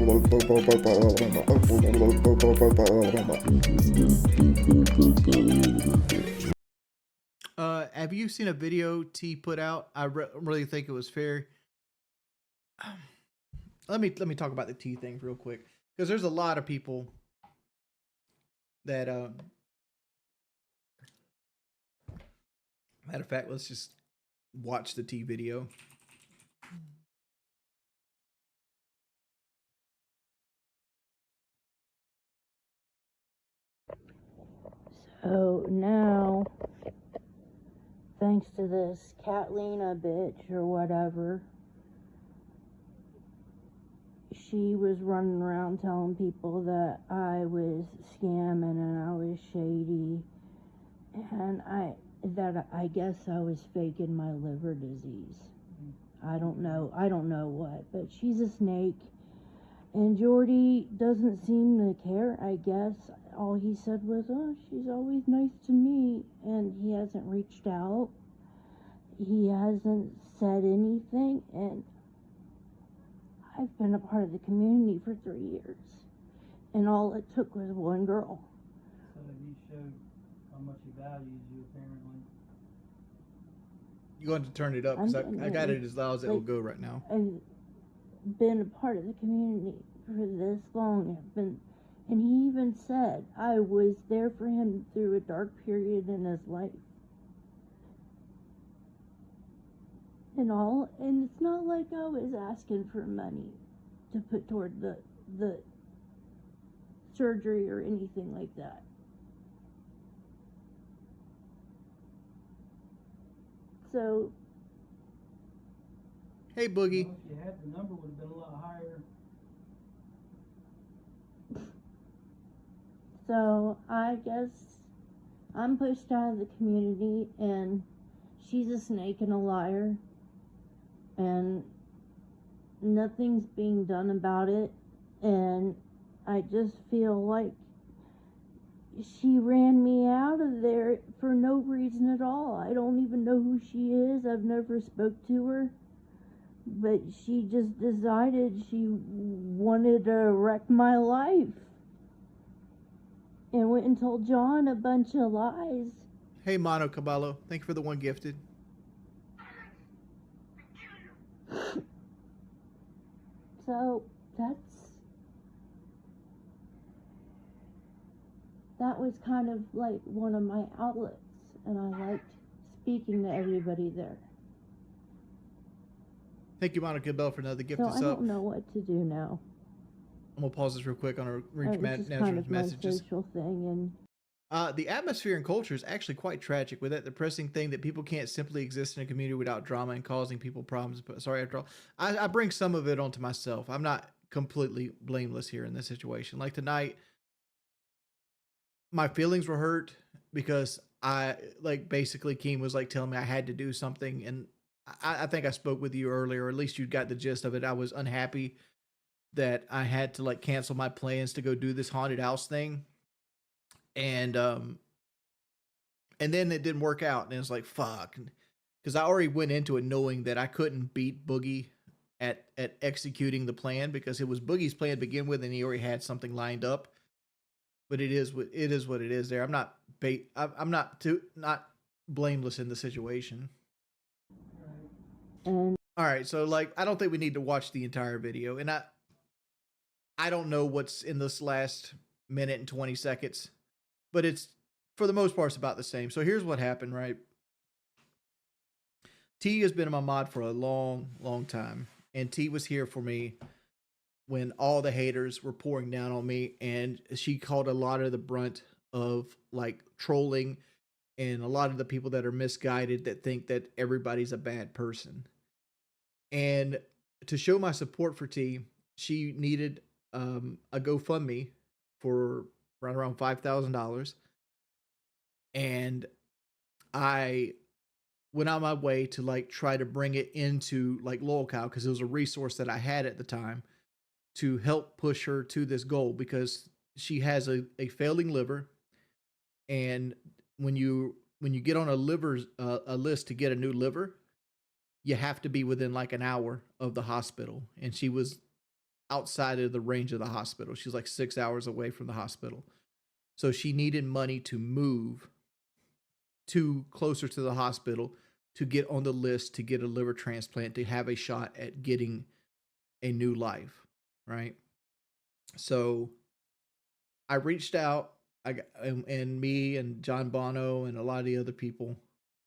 Have you seen a video T put out? I really think it was fair. Let me talk about the T thing real quick, because there's a lot of people that matter of fact, let's just watch the T video. So now, thanks to this Catlina bitch or whatever, she was running around telling people that I was scamming and I was shady, and I guess I was faking my liver disease. I don't know what, but she's a snake. And Jordy doesn't seem to care, I guess. All he said was, oh, she's always nice to me. And he hasn't reached out. He hasn't said anything. And I've been a part of the community for 3 years. And all it took was one girl. So he showed how much he values you, apparently. You're going to turn it up, because I got it as loud as it will go right now. I've been a part of the community for this long. And he even said I was there for him through a dark period in his life. And it's not like I was asking for money to put toward the surgery or anything like that. So, hey, Boogie. Well, if you had the number, would have been a lot higher. So I guess I'm pushed out of the community, and she's a snake and a liar, and nothing's being done about it. And I just feel like she ran me out of there for no reason at all. I don't even know who she is. I've never spoke to her. But she just decided she wanted to wreck my life. And went and told John a bunch of lies. Hey, Mono Caballo. Thank you for the one gifted. So, that was kind of like one of my outlets. And I liked speaking to everybody there. Thank you, Monica Bell, for another gift. So I don't know what to do now. I'm gonna pause this real quick on our reach kind of messages. My social thing, and the atmosphere and culture is actually quite tragic, with that depressing thing that people can't simply exist in a community without drama and causing people problems. But sorry, after all, I bring some of it onto myself. I'm not completely blameless here in this situation. Like tonight, my feelings were hurt because basically Keem was like telling me I had to do something, and I think I spoke with you earlier, or at least you got the gist of it. I was unhappy that I had to like cancel my plans to go do this haunted house thing. And then it didn't work out, and it was like, fuck. Because I already went into it knowing that I couldn't beat Boogie at executing the plan, because it was Boogie's plan to begin with, and he already had something lined up. But it is what it is there. I'm not not blameless in the situation. All right, so like I don't think we need to watch the entire video, and I don't know what's in this last minute and 20 seconds, but it's, for the most part, it's about the same. So here's what happened, right? T has been in my mod for a long, long time, and T was here for me when all the haters were pouring down on me, and she called a lot of the brunt of like trolling and a lot of the people that are misguided that think that everybody's a bad person. And to show my support for T, she needed a GoFundMe for right around $5,000, and I went out my way to like try to bring it into like Loyal Cow, because it was a resource that I had at the time to help push her to this goal, because she has a failing liver, and when you get on a list to get a new liver, you have to be within like an hour of the hospital, and she was outside of the range of the hospital. She's like 6 hours away from the hospital. So she needed money to move to closer to the hospital to get on the list to get a liver transplant to have a shot at getting a new life, right? So I reached out, and me and John Bono and a lot of the other people,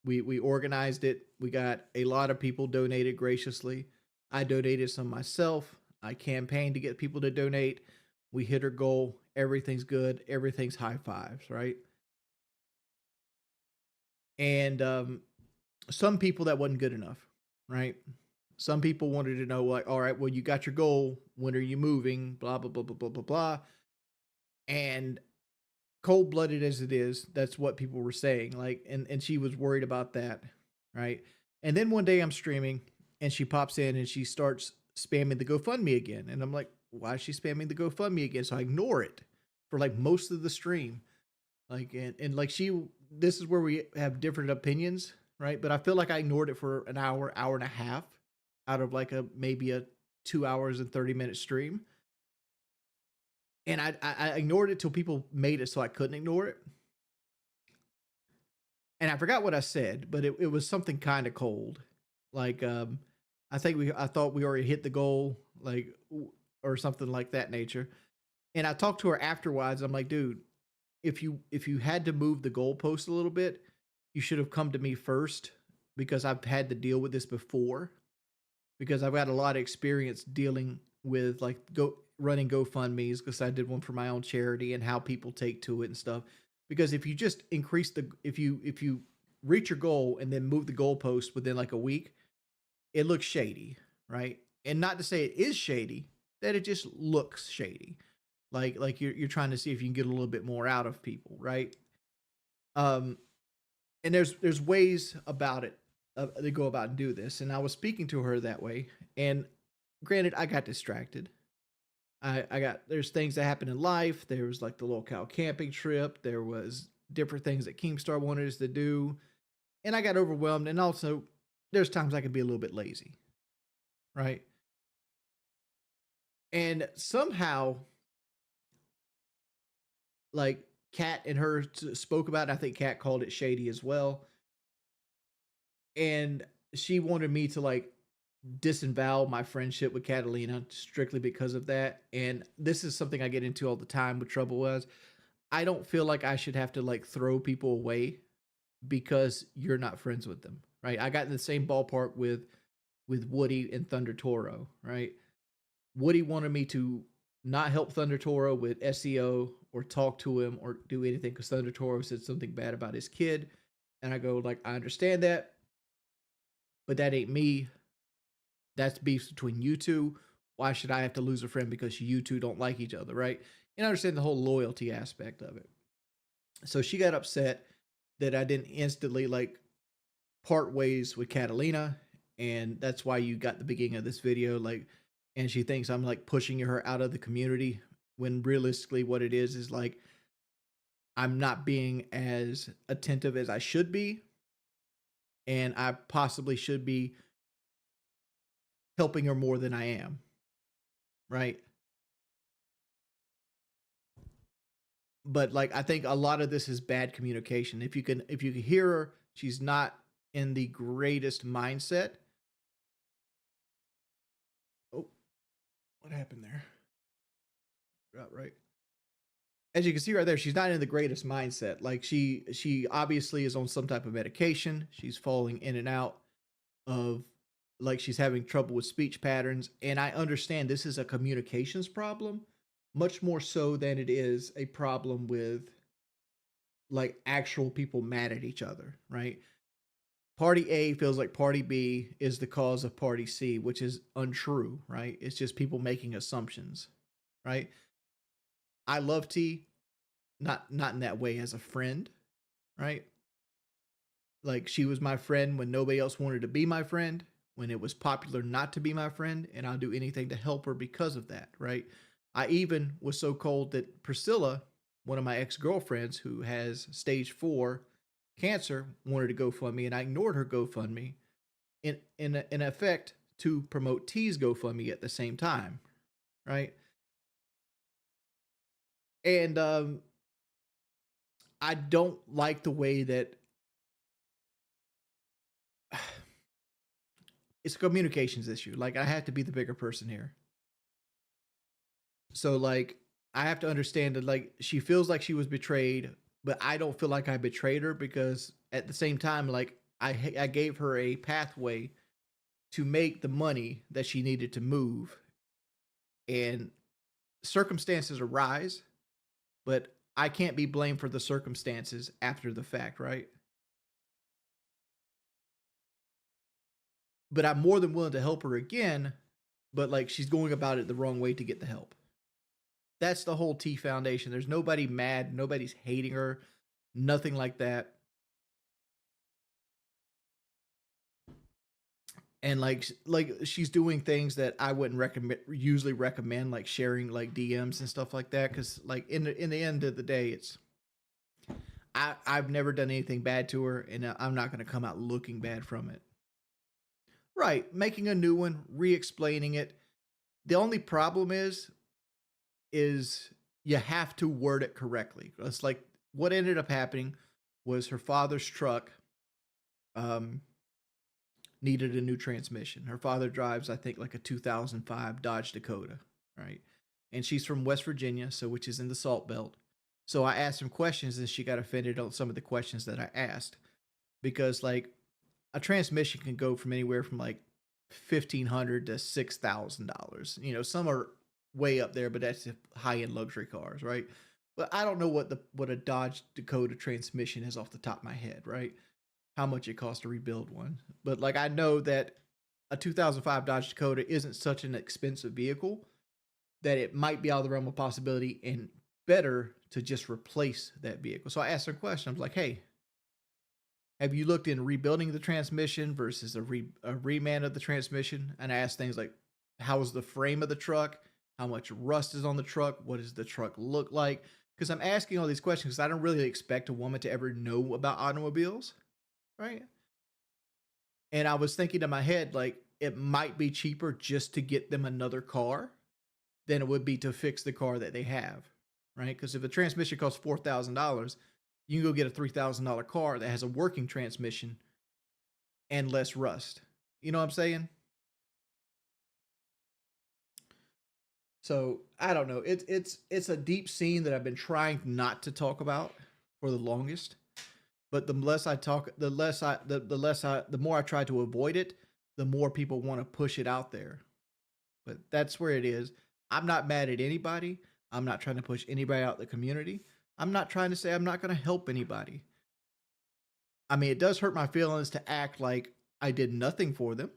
we organized it. We got a lot of people donated graciously. I donated some myself. I campaigned to get people to donate. We hit our goal. Everything's good. Everything's high fives, right? And some people that wasn't good enough, right? Some people wanted to know, like, all right, well, you got your goal. When are you moving? Blah, blah, blah, blah, blah, blah, blah. And cold blooded as it is, that's what people were saying. Like, and she was worried about that, right? And then one day I'm streaming and she pops in and she starts spamming the GoFundMe again. And I'm like, why is she spamming the GoFundMe again? So I ignore it for like most of the stream. Like, and like this is where we have different opinions, right? But I feel like I ignored it for an hour, hour and a half out of like maybe a 2 hours and 30-minute stream. And I ignored it till people made it so I couldn't ignore it. And I forgot what I said, but it was something kind of cold. Like, I thought we already hit the goal, like, or something like that nature. And I talked to her afterwards. I'm like, dude, if you had to move the goalpost a little bit, you should have come to me first, because I've had to deal with this before, because I've got a lot of experience dealing with like running GoFundMe's, because I did one for my own charity, and how people take to it and stuff. Because if you just if you reach your goal and then move the goalpost within like a week, it looks shady, right? And not to say it is shady, that it just looks shady. Like you're trying to see if you can get a little bit more out of people, right? And there's ways about it to go about and do this. And I was speaking to her that way. And granted, I got distracted. There's things that happen in life. There was like the locale camping trip. There was different things that Keemstar wanted us to do. And I got overwhelmed. And also, there's times I could be a little bit lazy, right? And somehow, like, Kat and her spoke about it. I think Kat called it shady as well. And she wanted me to like disavow my friendship with Catalina strictly because of that. And this is something I get into all the time with Trouble Was. I don't feel like I should have to like throw people away because you're not friends with them, right? I got in the same ballpark with Woody and Thunder Toro, right? Woody wanted me to not help Thunder Toro with SEO or talk to him or do anything because Thunder Toro said something bad about his kid. And I go, like, I understand that, but that ain't me. That's beef between you two. Why should I have to lose a friend because you two don't like each other, right? And I understand the whole loyalty aspect of it. So she got upset that I didn't instantly like part ways with Catalina, and that's why you got the beginning of this video, like, and she thinks I'm like pushing her out of the community, when realistically what it is like I'm not being as attentive as I should be, and I possibly should be helping her more than I am, right? But like I think a lot of this is bad communication. If you can hear her, she's not in the greatest mindset. Oh, what happened there? Right. As you can see right there, she's not in the greatest mindset. Like she obviously is on some type of medication. She's falling in and out of, like, she's having trouble with speech patterns. And I understand this is a communications problem, much more so than it is a problem with like actual people mad at each other, right? Party A feels like Party B is the cause of Party C, which is untrue, right? It's just people making assumptions, right? I love T, not in that way as a friend, right? Like she was my friend when nobody else wanted to be my friend, when it was popular not to be my friend, and I'll do anything to help her because of that, right? I even was so cold that Priscilla, one of my ex-girlfriends who has stage 4 cancer, wanted to GoFundMe, and I ignored her GoFundMe in effect to promote T's GoFundMe at the same time, right? And I don't like the way that it's a communications issue. Like I have to be the bigger person here. So like I have to understand that like she feels like she was betrayed, but I don't feel like I betrayed her because at the same time like I gave her a pathway to make the money that she needed to move, and circumstances arise, but I can't be blamed for the circumstances after the fact, right? But I'm more than willing to help her again, but like she's going about it the wrong way to get the help. That's the whole T Foundation. There's nobody mad, nobody's hating her, nothing like that. And like she's doing things that I wouldn't usually recommend, like sharing like DMs and stuff like that, because like in the end of the day, it's I've never done anything bad to her, and I'm not going to come out looking bad from it. Right, making a new one, re-explaining it. The only problem is you have to word it correctly. It's like what ended up happening was her father's truck um needed a new transmission. Her father drives, I think, like a 2005 Dodge Dakota, right? And she's from West Virginia, so which is in the Salt Belt. So I asked some questions, and she got offended on some of the questions that I asked because, like, a transmission can go from anywhere from like $1,500 to $6,000. You know, some are way up there, but that's high end luxury cars, right? But I don't know what a Dodge Dakota transmission is off the top of my head, right? How much it costs to rebuild one. But like I know that a 2005 Dodge Dakota isn't such an expensive vehicle that it might be out of the realm of possibility and better to just replace that vehicle. So I asked her a question. I was like, hey, have you looked in rebuilding the transmission versus a reman of the transmission? And I asked things like, how is the frame of the truck? How much rust is on the truck? What does the truck look like? Because I'm asking all these questions because I don't really expect a woman to ever know about automobiles, right? And I was thinking in my head, like, it might be cheaper just to get them another car than it would be to fix the car that they have, right? Because if a transmission costs $4,000, you can go get a $3,000 car that has a working transmission and less rust. You know what I'm saying? So I don't know. It's a deep scene that I've been trying not to talk about for the longest. But the less I talk, the more I try to avoid it, the more people want to push it out there. But that's where it is. I'm not mad at anybody. I'm not trying to push anybody out the community. I'm not trying to say I'm not going to help anybody. I mean, it does hurt my feelings to act like I did nothing for them.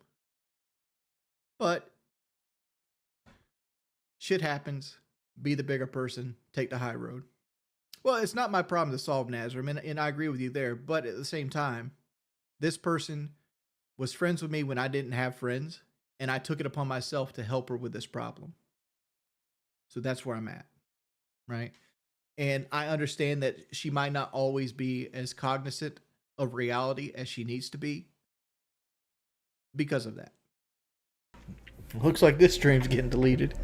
But shit happens. Be the bigger person. Take the high road. Well, it's not my problem to solve, Nazar, and I agree with you there. But at the same time, this person was friends with me when I didn't have friends, and I took it upon myself to help her with this problem. So that's where I'm at, right? And I understand that she might not always be as cognizant of reality as she needs to be because of that. Looks like this stream's getting deleted.